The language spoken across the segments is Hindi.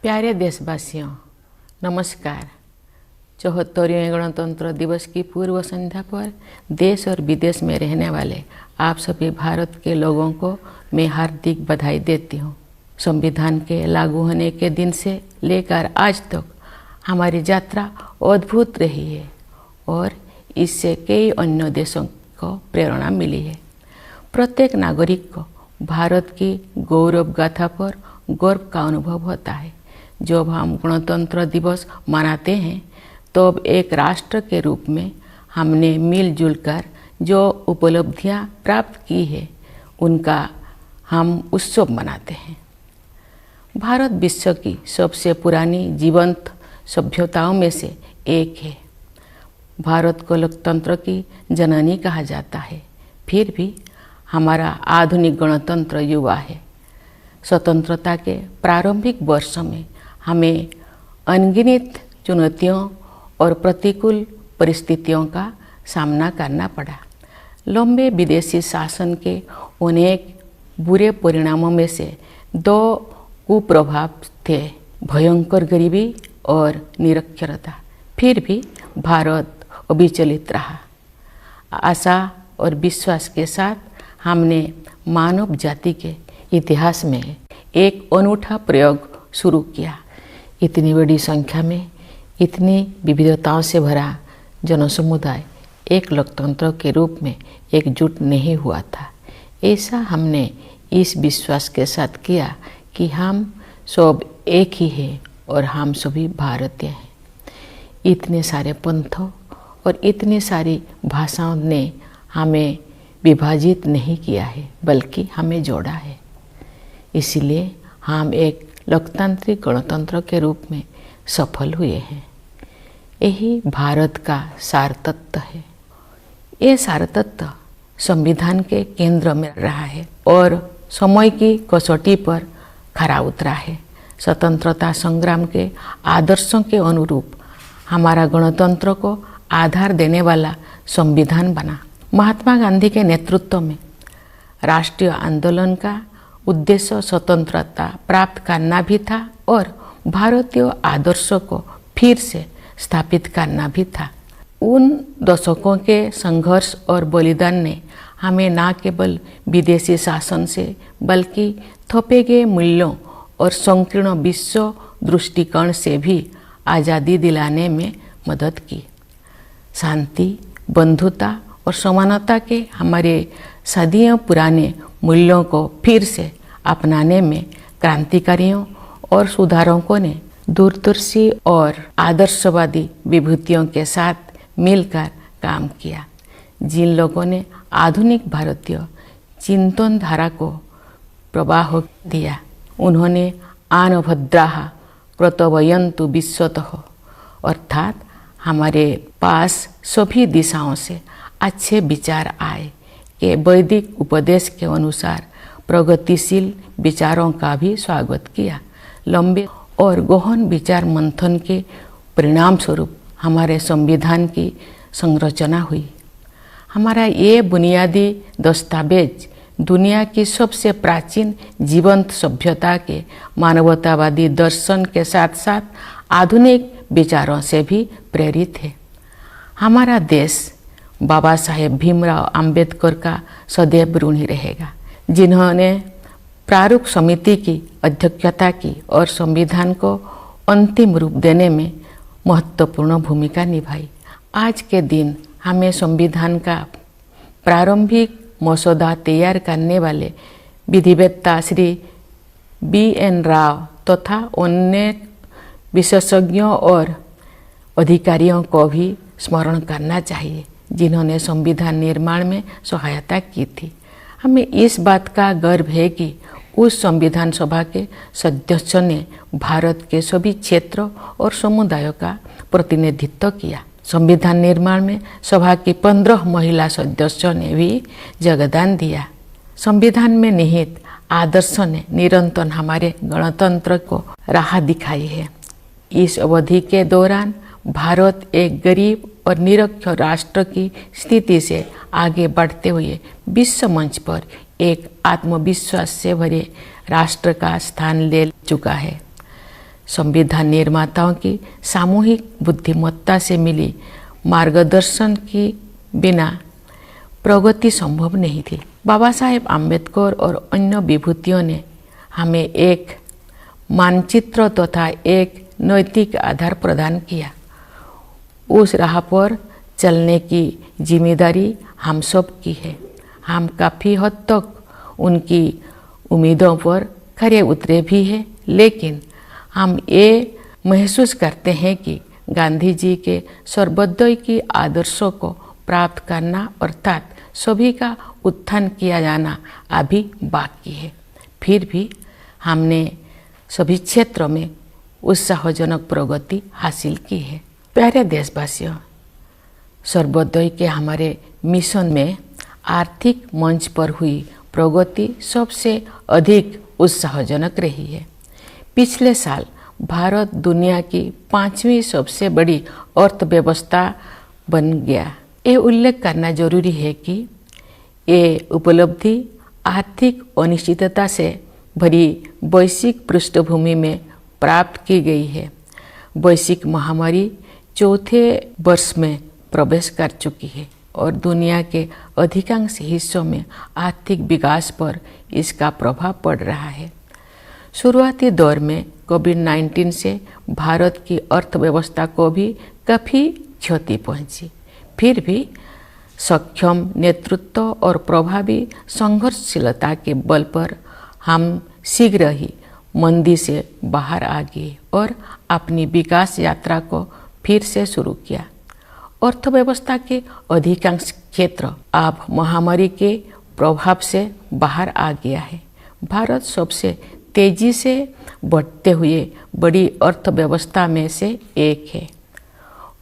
प्यारे देशवासियों, नमस्कार। 74वें गणतंत्र दिवस की पूर्व संध्या पर देश और विदेश में रहने वाले आप सभी भारत के लोगों को मैं हार्दिक बधाई देती हूँ। संविधान के लागू होने के दिन से लेकर आज तक हमारी यात्रा अद्भुत रही है और इससे कई अन्य देशों को प्रेरणा मिली है। प्रत्येक नागरिक को भारत की गौरव गाथा पर गर्व का अनुभव होता है। जब हम गणतंत्र दिवस मनाते हैं तब एक राष्ट्र के रूप में हमने मिलजुल कर जो उपलब्धियां प्राप्त की है उनका हम उत्सव मनाते हैं। भारत विश्व की सबसे पुरानी जीवंत सभ्यताओं में से एक है। भारत को लोकतंत्र की जननी कहा जाता है, फिर भी हमारा आधुनिक गणतंत्र युवा है। स्वतंत्रता के प्रारंभिक वर्षों में हमें अनगिनत चुनौतियों और प्रतिकूल परिस्थितियों का सामना करना पड़ा। लंबे विदेशी शासन के अनेक बुरे परिणामों में से दो कुप्रभाव थे, भयंकर गरीबी और निरक्षरता। फिर भी भारत अविचलित रहा। आशा और विश्वास के साथ हमने मानव जाति के इतिहास में एक अनूठा प्रयोग शुरू किया। इतनी बड़ी संख्या में इतनी विविधताओं से भरा जनसमुदाय एक लोकतंत्र के रूप में एकजुट नहीं हुआ था। ऐसा हमने इस विश्वास के साथ किया कि हम सब एक ही हैं और हम सभी भारतीय हैं। इतने सारे पंथों और इतनी सारी भाषाओं ने हमें विभाजित नहीं किया है, बल्कि हमें जोड़ा है। इसलिए हम एक लोकतांत्रिक गणतंत्र के रूप में सफल हुए हैं। यही भारत का सार तत्व है। ये सार तत्व संविधान के केंद्र में रहा है और समय की कसौटी पर खरा उतरा है। स्वतंत्रता संग्राम के आदर्शों के अनुरूप हमारा गणतंत्र को आधार देने वाला संविधान बना। महात्मा गांधी के नेतृत्व में राष्ट्रीय आंदोलन का उद्देश्य स्वतंत्रता प्राप्त करना भी था और भारतीय आदर्शों को फिर से स्थापित करना भी था। उन दशकों के संघर्ष और बलिदान ने हमें न केवल विदेशी शासन से बल्कि थोपे गए मूल्यों और संकीर्ण विश्व दृष्टिकोण से भी आज़ादी दिलाने में मदद की। शांति, बंधुता और समानता के हमारे सदियों पुराने मूल्यों को फिर से अपनाने में क्रांतिकारियों और सुधारकों ने दूरदर्शी और आदर्शवादी विभूतियों के साथ मिलकर काम किया। जिन लोगों ने आधुनिक भारतीय चिंतन धारा को प्रवाह दिया, उन्होंने आन भद्राः कृतवयन्तु विश्वतः, अर्थात हमारे पास सभी दिशाओं से अच्छे विचार आए कि वैदिक उपदेश के अनुसार प्रगतिशील विचारों का भी स्वागत किया। लंबे और गहन विचार मंथन के परिणाम स्वरूप हमारे संविधान की संरचना हुई। हमारा ये बुनियादी दस्तावेज दुनिया की सबसे प्राचीन जीवंत सभ्यता के मानवतावादी दर्शन के साथ साथ आधुनिक विचारों से भी प्रेरित है। हमारा देश बाबा साहेब भीमराव अंबेडकर का सदैव ऋणी रहेगा, जिन्होंने प्रारूप समिति की अध्यक्षता की और संविधान को अंतिम रूप देने में महत्वपूर्ण भूमिका निभाई। आज के दिन हमें संविधान का प्रारंभिक मसौदा तैयार करने वाले विधिवेत्ता श्री B.N. राव तथा अन्य विशेषज्ञों और अधिकारियों को भी स्मरण करना चाहिए, जिन्होंने संविधान निर्माण में सहायता की थी। हमें इस बात का गर्व है कि उस संविधान सभा के सदस्यों ने भारत के सभी क्षेत्रों और समुदायों का प्रतिनिधित्व किया। संविधान निर्माण में सभा की 15 महिला सदस्यों ने भी योगदान दिया। संविधान में निहित आदर्शों ने निरंतर हमारे गणतंत्र को राह दिखाई है। इस अवधि के दौरान भारत एक गरीब और निरक्षर राष्ट्र की स्थिति से आगे बढ़ते हुए विश्व मंच पर एक आत्मविश्वास से भरे राष्ट्र का स्थान ले चुका है। संविधान निर्माताओं की सामूहिक बुद्धिमत्ता से मिली मार्गदर्शन की बिना प्रगति संभव नहीं थी। बाबा साहेब आम्बेडकर और अन्य विभूतियों ने हमें एक मानचित्र तथा एक नैतिक आधार प्रदान किया। उस राह पर चलने की जिम्मेदारी हम सब की है। हम काफ़ी हद तक उनकी उम्मीदों पर खरे उतरे भी हैं, लेकिन हम ये महसूस करते हैं कि गांधी जी के सर्वोदय की आदर्शों को प्राप्त करना अर्थात सभी का उत्थान किया जाना अभी बाकी है। फिर भी हमने सभी क्षेत्रों में उत्साहजनक प्रगति हासिल की है। प्यारे देशवासियों, सर्वोदय के हमारे मिशन में आर्थिक मंच पर हुई प्रगति सबसे अधिक उत्साहजनक रही है। पिछले साल भारत दुनिया की 5वीं सबसे बड़ी अर्थव्यवस्था बन गया। ये उल्लेख करना जरूरी है कि ये उपलब्धि आर्थिक अनिश्चितता से भरी वैश्विक पृष्ठभूमि में प्राप्त की गई है। वैश्विक महामारी चौथे वर्ष में प्रवेश कर चुकी है और दुनिया के अधिकांश हिस्सों में आर्थिक विकास पर इसका प्रभाव पड़ रहा है। शुरुआती दौर में कोविड-19 से भारत की अर्थव्यवस्था को भी काफ़ी क्षति पहुंची। फिर भी सक्षम नेतृत्व और प्रभावी संघर्षशीलता के बल पर हम शीघ्र ही मंदी से बाहर आ गए और अपनी विकास यात्रा को फिर से शुरू किया। अर्थव्यवस्था के अधिकांश क्षेत्र अब महामारी के प्रभाव से बाहर आ गया है। भारत सबसे तेजी से बढ़ते हुए बड़ी अर्थव्यवस्था में से एक है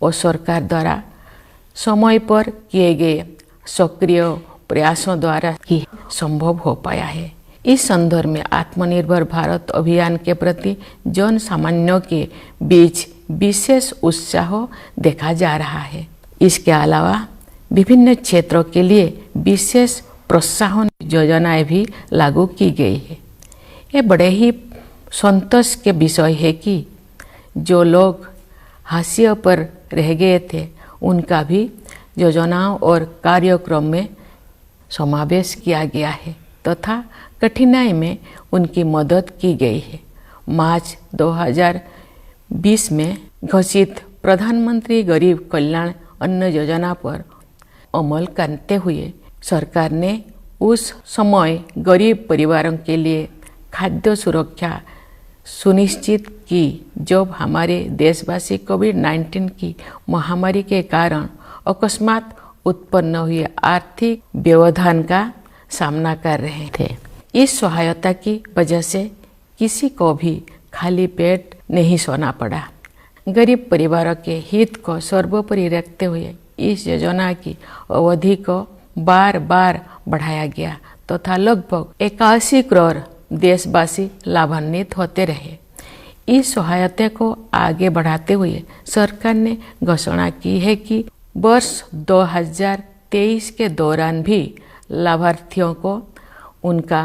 और सरकार द्वारा समय पर किए गए सक्रिय प्रयासों द्वारा ही संभव हो पाया है। इस संदर्भ में आत्मनिर्भर भारत अभियान के प्रति जन सामान्यों के बीच विशेष उत्साह देखा जा रहा है। इसके अलावा विभिन्न क्षेत्रों के लिए विशेष प्रोत्साहन योजनाएं भी लागू की गई है। ये बड़े ही संतोष के विषय है कि जो लोग हाशिए पर रह गए थे उनका भी योजनाओं और कार्यक्रम में समावेश किया गया है तथा कठिनाई में उनकी मदद की गई है। मार्च 2020 में घोषित प्रधानमंत्री गरीब कल्याण अन्न योजना पर अमल करते हुए सरकार ने उस समय गरीब परिवारों के लिए खाद्य सुरक्षा सुनिश्चित की जब हमारे देशवासी कोविड-19 की महामारी के कारण अकस्मात उत्पन्न हुए आर्थिक व्यवधान का सामना कर रहे थे। इस सहायता की वजह से किसी को भी खाली पेट नहीं सोना पड़ा। गरीब परिवारों के हित को सर्वोपरि रखते हुए इस योजना की अवधि को बार बार बढ़ाया गया तथा लगभग 81 करोड़ देशवासी लाभान्वित होते रहे। इस सहायता को आगे बढ़ाते हुए सरकार ने घोषणा की है कि वर्ष 2023 के दौरान भी लाभार्थियों को उनका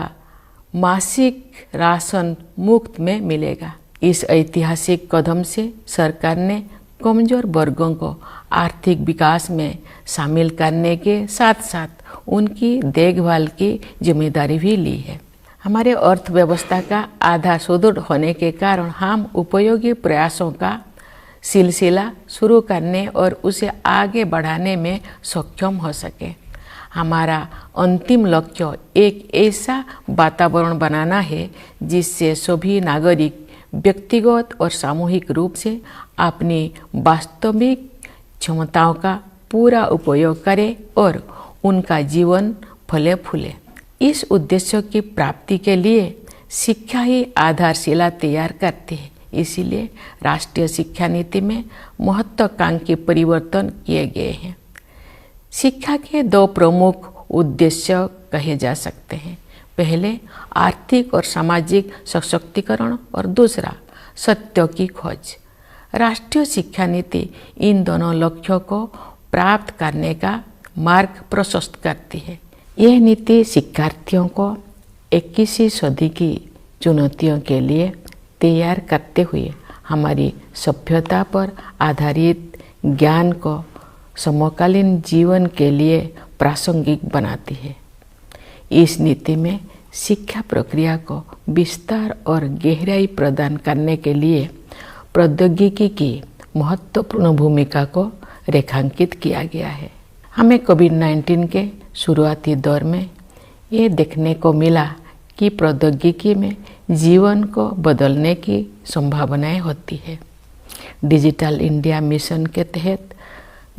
मासिक राशन मुफ्त में मिलेगा। इस ऐतिहासिक कदम से सरकार ने कमजोर वर्गों को आर्थिक विकास में शामिल करने के साथ साथ उनकी देखभाल की जिम्मेदारी भी ली है। हमारे अर्थव्यवस्था का आधा सुदृढ़ होने के कारण हम उपयोगी प्रयासों का सिलसिला शुरू करने और उसे आगे बढ़ाने में सक्षम हो सके। हमारा अंतिम लक्ष्य एक ऐसा वातावरण बनाना है जिससे सभी नागरिक व्यक्तिगत और सामूहिक रूप से अपनी वास्तविक क्षमताओं का पूरा उपयोग करें और उनका जीवन फले फूले। इस उद्देश्य की प्राप्ति के लिए शिक्षा ही आधारशिला तैयार करती है। इसीलिए राष्ट्रीय शिक्षा नीति में महत्वाकांक्षी परिवर्तन किए गए हैं। शिक्षा के दो प्रमुख उद्देश्य कहे जा सकते हैं। पहले आर्थिक और सामाजिक सशक्तिकरण और दूसरा सत्य की खोज। राष्ट्रीय शिक्षा नीति इन दोनों लक्ष्यों को प्राप्त करने का मार्ग प्रशस्त करती है। यह नीति शिक्षार्थियों को 21वीं सदी की चुनौतियों के लिए तैयार करते हुए हमारी सभ्यता पर आधारित ज्ञान को समकालीन जीवन के लिए प्रासंगिक बनाती है। इस नीति में शिक्षा प्रक्रिया को विस्तार और गहराई प्रदान करने के लिए प्रौद्योगिकी की महत्वपूर्ण भूमिका को रेखांकित किया गया है। हमें कोविड-19 के शुरुआती दौर में ये देखने को मिला कि प्रौद्योगिकी में जीवन को बदलने की संभावनाएं होती है। डिजिटल इंडिया मिशन के तहत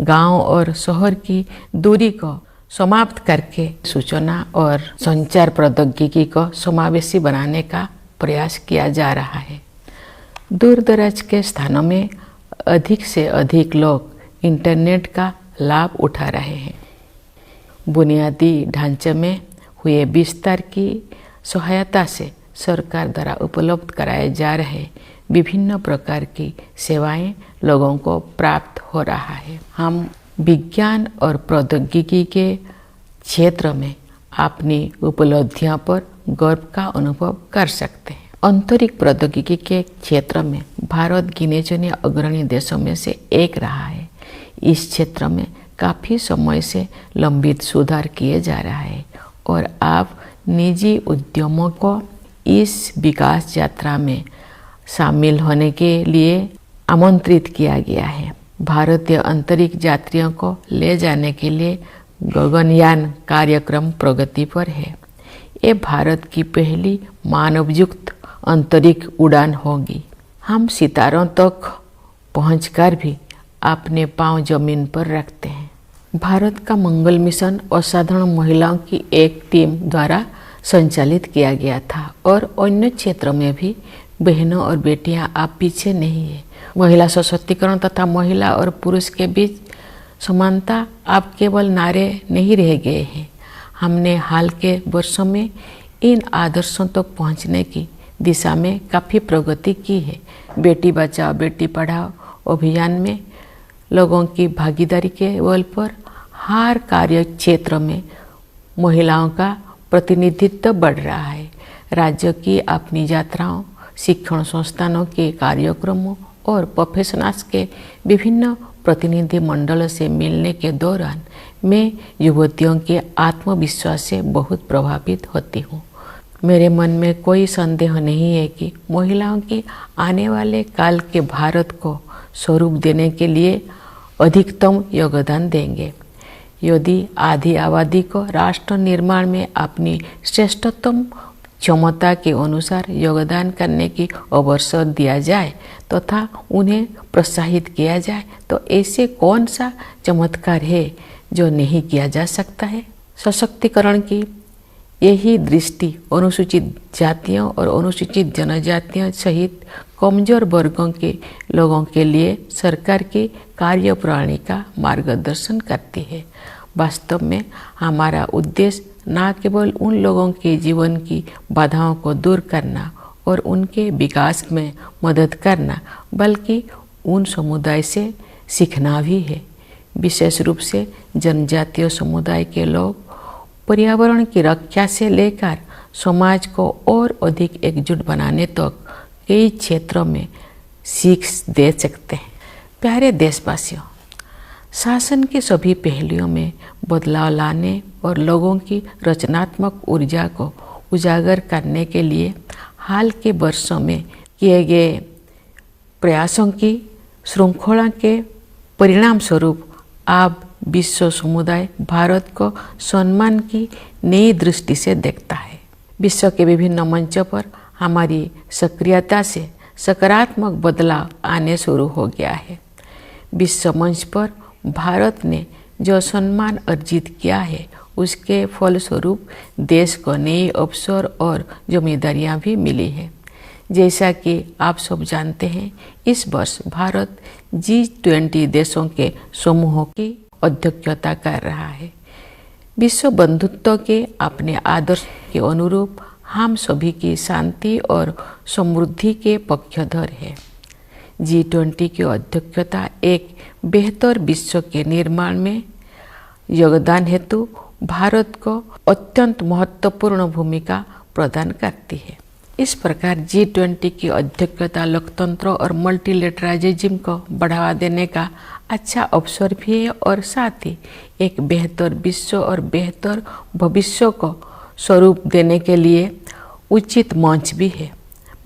गांव और शहर की दूरी को समाप्त करके सूचना और संचार प्रौद्योगिकी को समावेशी बनाने का प्रयास किया जा रहा है। दूर दराज के स्थानों में अधिक से अधिक लोग इंटरनेट का लाभ उठा रहे हैं। बुनियादी ढांचे में हुए विस्तार की सहायता से सरकार द्वारा उपलब्ध कराए जा रहे विभिन्न प्रकार की सेवाएं लोगों को प्राप्त हो रहा है। हम विज्ञान और प्रौद्योगिकी के क्षेत्र में अपनी उपलब्धियों पर गर्व का अनुभव कर सकते हैं। अंतरिक्ष प्रौद्योगिकी के क्षेत्र में भारत गिने चुने अग्रणी देशों में से एक रहा है। इस क्षेत्र में काफ़ी समय से लंबित सुधार किए जा रहा है और अब निजी उद्यमों को इस विकास यात्रा में शामिल होने के लिए आमंत्रित किया गया है। भारतीय अंतरिक्ष यात्रियों को ले जाने के लिए गगनयान कार्यक्रम प्रगति पर है। ये भारत की पहली मानवयुक्त अंतरिक्ष उड़ान होगी। हम सितारों तक पहुंचकर भी अपने पांव जमीन पर रखते हैं। भारत का मंगल मिशन असाधारण महिलाओं की एक टीम द्वारा संचालित किया गया था और अन्य क्षेत्रों में भी बहनों और बेटियां आप पीछे नहीं है। महिला सशक्तिकरण तथा महिला और पुरुष के बीच समानता अब केवल नारे नहीं रह गए हैं। हमने हाल के वर्षों में इन आदर्शों तक पहुंचने की दिशा में काफ़ी प्रगति की है। बेटी बचाओ बेटी पढ़ाओ अभियान में लोगों की भागीदारी के बल पर हर कार्य क्षेत्र में महिलाओं का प्रतिनिधित्व बढ़ रहा है। राज्य की अपनी यात्राओं, शिक्षण संस्थानों के कार्यक्रमों और प्रोफेशनल्स के विभिन्न प्रतिनिधि मंडलों से मिलने के दौरान मैं युवतियों के आत्मविश्वास से बहुत प्रभावित होती हूँ। मेरे मन में कोई संदेह नहीं है कि महिलाओं की आने वाले काल के भारत को स्वरूप देने के लिए अधिकतम योगदान देंगे। यदि आधी आबादी को राष्ट्र निर्माण में अपनी श्रेष्ठतम क्षमता के अनुसार योगदान करने की अवसर दिया जाए तथा उन्हें प्रोत्साहित किया जाए तो ऐसे कौन सा चमत्कार है जो नहीं किया जा सकता है। सशक्तिकरण की यही दृष्टि अनुसूचित जातियों और अनुसूचित जनजातियों सहित कमजोर वर्गों के लोगों के लिए सरकार की कार्यप्रणाली का मार्गदर्शन करती है। वास्तव में हमारा उद्देश्य न केवल उन लोगों के जीवन की बाधाओं को दूर करना और उनके विकास में मदद करना बल्कि उन समुदाय से सीखना भी है। विशेष रूप से जनजातीय समुदाय के लोग पर्यावरण की रक्षा से लेकर समाज को और अधिक एकजुट बनाने तक कई क्षेत्रों में सीख दे सकते हैं। प्यारे देशवासियों, शासन के सभी पहलुओं में बदलाव लाने और लोगों की रचनात्मक ऊर्जा को उजागर करने के लिए हाल के वर्षों में किए गए प्रयासों की श्रृंखला के परिणाम स्वरूप अब विश्व समुदाय भारत को सम्मान की नई दृष्टि से देखता है। विश्व के विभिन्न मंचों पर हमारी सक्रियता से सकारात्मक बदलाव आने शुरू हो गया है। विश्व मंच पर भारत ने जो सम्मान अर्जित किया है उसके फलस्वरूप देश को नए अवसर और जिम्मेदारियां भी मिली है। जैसा कि आप सब जानते हैं, इस वर्ष भारत G20 देशों के समूह की अध्यक्षता कर रहा है। विश्व बंधुत्व के अपने आदर्श के अनुरूप हम सभी की शांति और समृद्धि के पक्षधर है। G20 की अध्यक्षता एक बेहतर विश्व के निर्माण में योगदान हेतु भारत को अत्यंत महत्वपूर्ण भूमिका प्रदान करती है। इस प्रकार G20 की अध्यक्षता लोकतंत्र और मल्टीलेटरलिज्म को बढ़ावा देने का अच्छा अवसर भी है और साथ ही एक बेहतर विश्व और बेहतर भविष्य को स्वरूप देने के लिए उचित मंच भी है।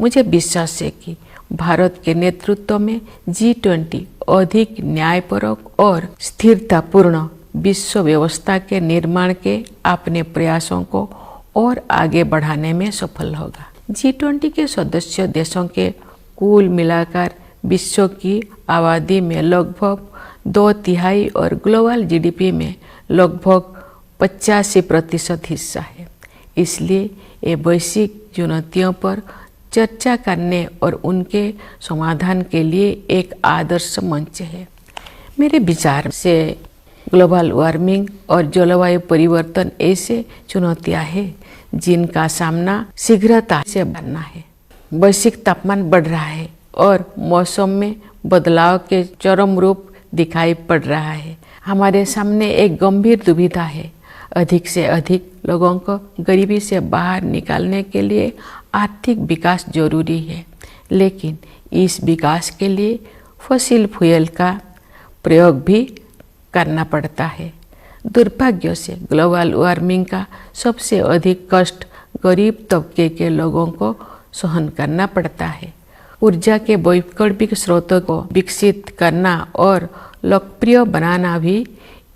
मुझे विश्वास है कि भारत के नेतृत्व में G20 अधिक न्यायपरक और स्थिरतापूर्ण विश्व व्यवस्था के निर्माण के अपने प्रयासों को और आगे बढ़ाने में सफल होगा। G20 के सदस्य देशों के कुल मिलाकर विश्व की आबादी में लगभग 2/3 और ग्लोबल जीडीपी में लगभग 85% हिस्सा है। इसलिए ये वैश्विक चुनौतियों पर चर्चा करने और उनके समाधान के लिए एक आदर्श मंच है। मेरे विचार से ग्लोबल वार्मिंग और जलवायु परिवर्तन ऐसे चुनौतियां हैं जिनका सामना शीघ्रता से करना है। वैश्विक तापमान बढ़ रहा है और मौसम में बदलाव के चरम रूप दिखाई पड़ रहा है। हमारे सामने एक गंभीर दुविधा है। अधिक से अधिक लोगों को गरीबी से बाहर निकालने के लिए आर्थिक विकास जरूरी है, लेकिन इस विकास के लिए फॉसिल फ्यूल का प्रयोग भी करना पड़ता है। दुर्भाग्य से ग्लोबल वार्मिंग का सबसे अधिक कष्ट गरीब तबके के लोगों को सहन करना पड़ता है। ऊर्जा के वैकल्पिक स्रोतों को विकसित करना और लोकप्रिय बनाना भी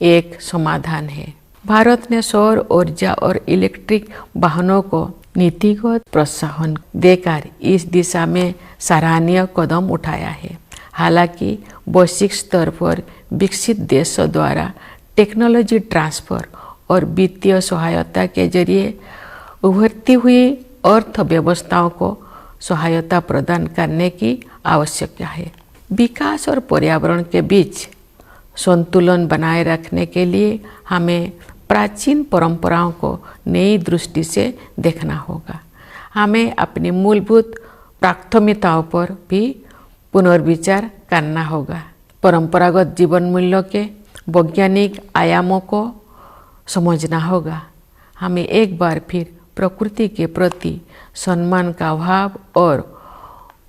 एक समाधान है। भारत ने सौर ऊर्जा और इलेक्ट्रिक वाहनों को नीतिगत प्रोत्साहन देकर इस दिशा में सराहनीय कदम उठाया है। हालांकि वैश्विक स्तर पर विकसित देशों द्वारा टेक्नोलॉजी ट्रांसफर और वित्तीय सहायता के जरिए उभरती हुई अर्थव्यवस्थाओं को सहायता प्रदान करने की आवश्यकता है। विकास और पर्यावरण के बीच संतुलन बनाए रखने के लिए हमें प्राचीन परंपराओं को नई दृष्टि से देखना होगा। हमें अपनी मूलभूत प्राथमिकताओं पर भी पुनर्विचार करना होगा। परंपरागत जीवन मूल्यों के वैज्ञानिक आयामों को समझना होगा। हमें एक बार फिर प्रकृति के प्रति सम्मान का भाव और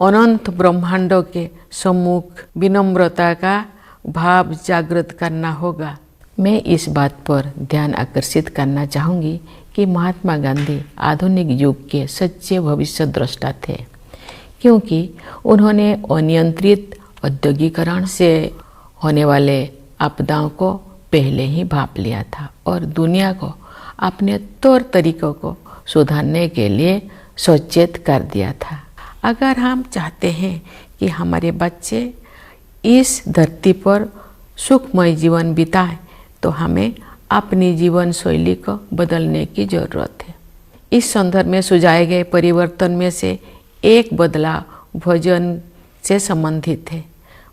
अनंत ब्रह्मांडों के सम्मुख विनम्रता का भाव जागृत करना होगा। मैं इस बात पर ध्यान आकर्षित करना चाहूँगी कि महात्मा गांधी आधुनिक युग के सच्चे भविष्य द्रष्टा थे, क्योंकि उन्होंने अनियंत्रित औद्योगिकरण से होने वाले आपदाओं को पहले ही भांप लिया था और दुनिया को अपने तौर तरीकों को सुधारने के लिए सचेत कर दिया था। अगर हम चाहते हैं कि हमारे बच्चे इस धरती पर सुखमय जीवन बिताएं, तो हमें अपनी जीवन शैली को बदलने की जरूरत है। इस संदर्भ में सुझाए गए परिवर्तन में से एक बदलाव भोजन से संबंधित है।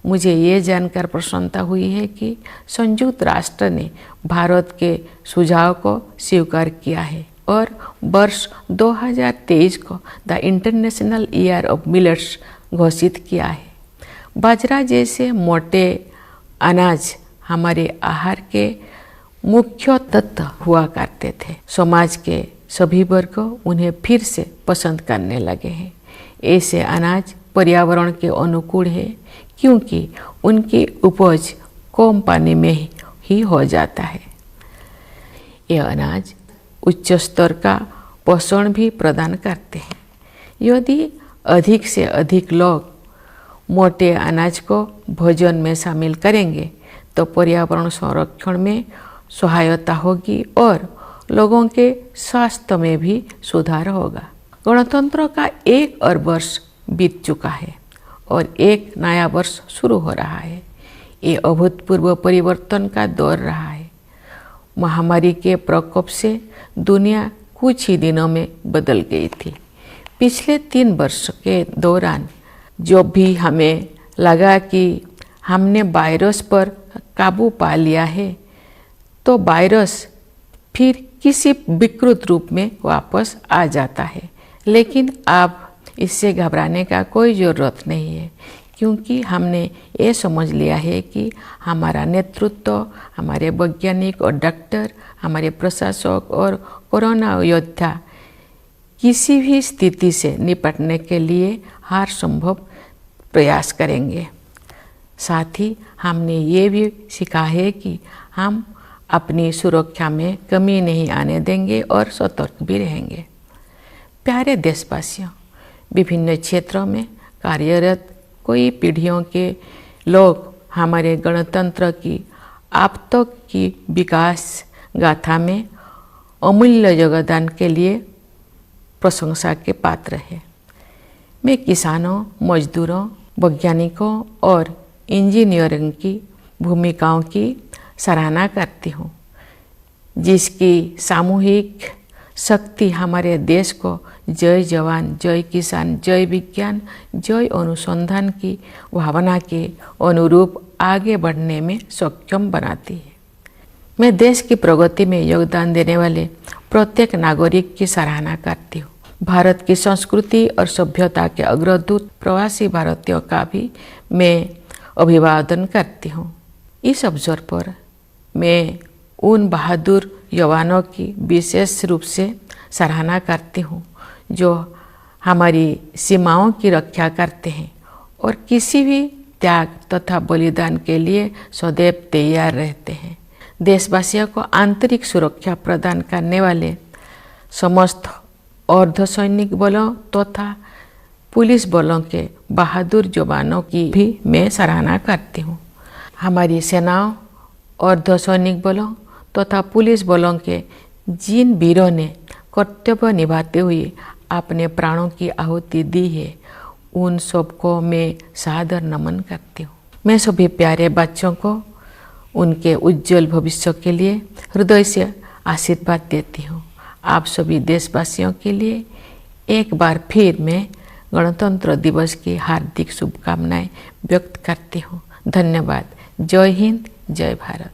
मुझे ये जानकर प्रसन्नता हुई है कि संयुक्त राष्ट्र ने भारत के सुझाव को स्वीकार किया है और वर्ष 2023 को the international year of millets घोषित किया है। बाजरा जैसे मोटे अनाज हमारे आहार के मुख्य तत्व हुआ करते थे। समाज के सभी वर्ग उन्हें फिर से पसंद करने लगे हैं। ऐसे अनाज पर्यावरण के अनुकूल है, क्योंकि उनकी उपज कम पानी में ही हो जाता है। ये अनाज उच्च स्तर का पोषण भी प्रदान करते हैं। यदि अधिक से अधिक लोग मोटे अनाज को भोजन में शामिल करेंगे तो पर्यावरण संरक्षण में सहायता होगी और लोगों के स्वास्थ्य में भी सुधार होगा। गणतंत्र का 1 और वर्ष बीत चुका है और एक नया वर्ष शुरू हो रहा है। ये अभूतपूर्व परिवर्तन का दौर रहा है। महामारी के प्रकोप से दुनिया कुछ ही दिनों में बदल गई थी। पिछले 3 वर्ष के दौरान जो भी हमें लगा कि हमने वायरस पर काबू पा लिया है, तो वायरस फिर किसी विकृत रूप में वापस आ जाता है। लेकिन अब इससे घबराने का कोई ज़रूरत नहीं है, क्योंकि हमने ये समझ लिया है कि हमारा नेतृत्व, हमारे वैज्ञानिक और डॉक्टर, हमारे प्रशासक और कोरोना योद्धा किसी भी स्थिति से निपटने के लिए हर संभव प्रयास करेंगे। साथ ही हमने ये भी सीखा है कि हम अपनी सुरक्षा में कमी नहीं आने देंगे और सतर्क भी रहेंगे। प्यारे देशवासियों, विभिन्न क्षेत्रों में कार्यरत कई पीढ़ियों के लोग हमारे गणतंत्र की अब तक की विकास गाथा में अमूल्य योगदान के लिए प्रशंसा के पात्र है। मैं किसानों, मजदूरों, वैज्ञानिकों और इंजीनियरों की भूमिकाओं की सराहना करती हूँ, जिसकी सामूहिक शक्ति हमारे देश को जय जवान, जय किसान, जय विज्ञान, जय अनुसंधान की भावना के अनुरूप आगे बढ़ने में सक्षम बनाती है। मैं देश की प्रगति में योगदान देने वाले प्रत्येक नागरिक की सराहना करती हूँ। भारत की संस्कृति और सभ्यता के अग्रदूत प्रवासी भारतीयों का भी मैं अभिवादन करती हूँ। इस अवसर पर मैं उन बहादुर जवानों की विशेष रूप से सराहना करती हूँ जो हमारी सीमाओं की रक्षा करते हैं और किसी भी त्याग तथा बलिदान के लिए सदैव तैयार रहते हैं। देशवासियों को आंतरिक सुरक्षा प्रदान करने वाले समस्त अर्धसैनिक बलों तथा पुलिस बलों के बहादुर जवानों की भी मैं सराहना करती हूँ। हमारी सेनाओं, अर्धसैनिक बलों तथा पुलिस बलों के जिन वीरों ने कर्तव्य निभाते हुए अपने प्राणों की आहुति दी है, उन सबको मैं सादर नमन करती हूँ। मैं सभी प्यारे बच्चों को उनके उज्जवल भविष्य के लिए हृदय से आशीर्वाद देती हूँ। आप सभी देशवासियों के लिए एक बार फिर मैं गणतंत्र दिवस की हार्दिक शुभकामनाएं व्यक्त करती हूँ। धन्यवाद। जय हिंद, जय भारत।